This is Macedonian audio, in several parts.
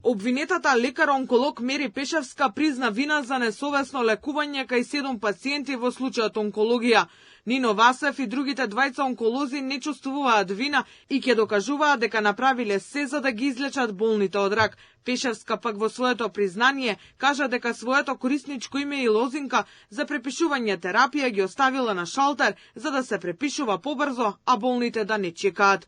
Обвинетата лекар-онколог Мери Пешевска призна вина за несовесно лекување кај 7 пациенти во случајот онкологија. Нино Васев и другите двајца онколози не чувствуваат вина и ќе докажуваат дека направиле се за да ги излечат болните од рак. Пешевска пак во своето признание кажа дека своето корисничко име и лозинка за препишување терапија ги оставила на шалтер за да се препишува побрзо, а болните да не чекаат.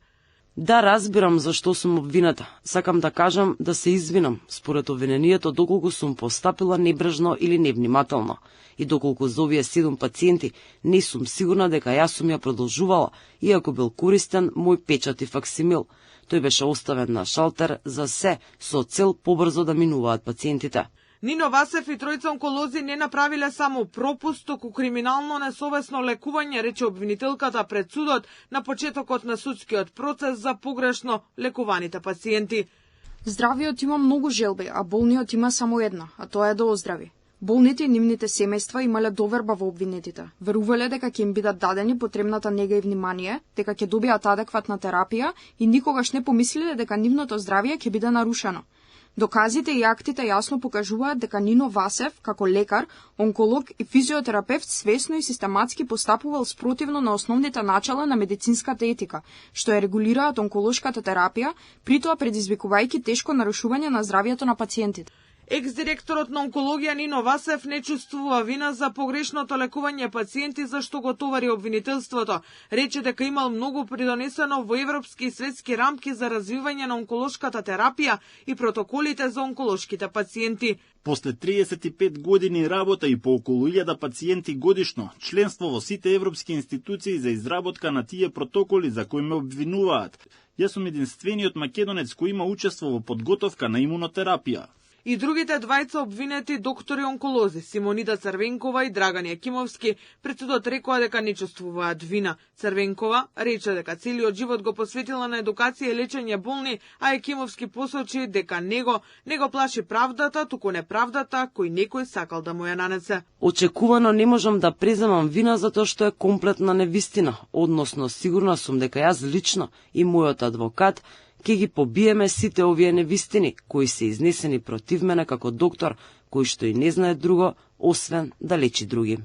Да, разбирам зашто сум обвината. Сакам да кажам да се извинам според обвинението доколку сум постапила небрежно или невнимателно и доколку за овие 7 пациенти не сум сигурна дека јас сум ја продолжувала, иако бил користен мој печат и факсимил. Тој беше оставен на шалтер за се со цел побрзо да минуваат пациентите. Нино Васев и тројца онколози не направиле само пропуст, туку криминално несовесно лекување, рече обвинителката пред судот на почетокот на судскиот процес за погрешно лекуваните пациенти. Здравиот има многу желби, а болниот има само една, а тоа е да оздрави. Болните и нивните семејства имале доверба во обвинетите. Верувале дека ќе им бидат дадени потребната нега и внимание, дека ќе добијат адекватна терапија и никогаш не помислиле дека нивното здравје ќе биде нарушено. Доказите и актите јасно покажуваат дека Нино Васев, како лекар, онколог и физиотерапевт, свесно и систематски постапувал спротивно на основните начала на медицинската етика, што ја регулираат онколошката терапија, притоа предизвикувајќи тешко нарушување на здравјето на пациентите. Екс-директорот на онкологија Нино Васев не чувствува вина за погрешното лекување пациенти за што го товари обвинителството. Рече дека имал многу придонесено во европски и светски рамки за развивање на онколошката терапија и протоколите за онколошките пациенти. После 35 години работа и по околу 1000 пациенти годишно, членство во сите европски институции за изработка на тие протоколи за кои ме обвинуваат. Јас сум единствениот македонец кој има учество во подготовка на имунотерапија. И другите двајца обвинети доктори онколози, Симонида Црвенкова и Драган Јакимовски, пред судот рекоа дека не чувствуваат вина. Црвенкова рече дека целиот живот го посветила на едукација и лечење болни, а Јакимовски посочи дека не го плаши правдата, туку неправдата кој некој сакал да му ја нанесе. Очекувано не можам да преземам вина затоа што е комплетна невистина, односно сигурна сум дека јас лично и мојот адвокат ќе ги побиеме сите овие невистини кои се изнесени против мене како доктор, кој што и не знае друго, освен да лечи други.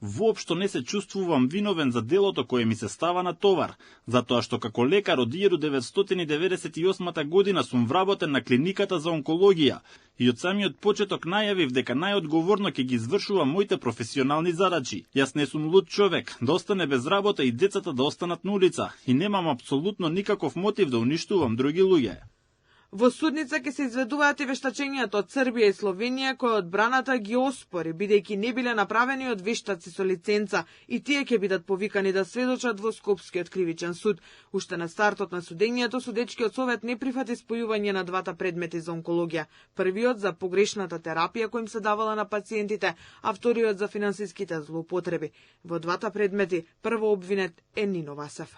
Воопшто не се чувствувам виновен за делото кое ми се става на товар, затоа што како лекар од 1998 година сум вработен на клиниката за онкологија и од самиот почеток најавив дека најодговорно ќе ги извршувам моите професионални задачи. Јас не сум луд човек да остане без работа и децата да останат на улица и немам апсолутно никаков мотив да уништувам други луѓе. Во судница ќе се изведуваат и вештачењата од Србија и Словенија кои одбраната ги оспори, бидејќи не биле направени од вештаци со лиценца и тие ќе бидат повикани да сведочат во Скопскиот кривичен суд. Уште на стартот на судењето, судечкиот совет не прифати спојување на двата предмети за онкологија. Првиот за погрешната терапија која им се давала на пациентите, а вториот за финансиските злоупотреби. Во двата предмети прво обвинет е Нино Васев.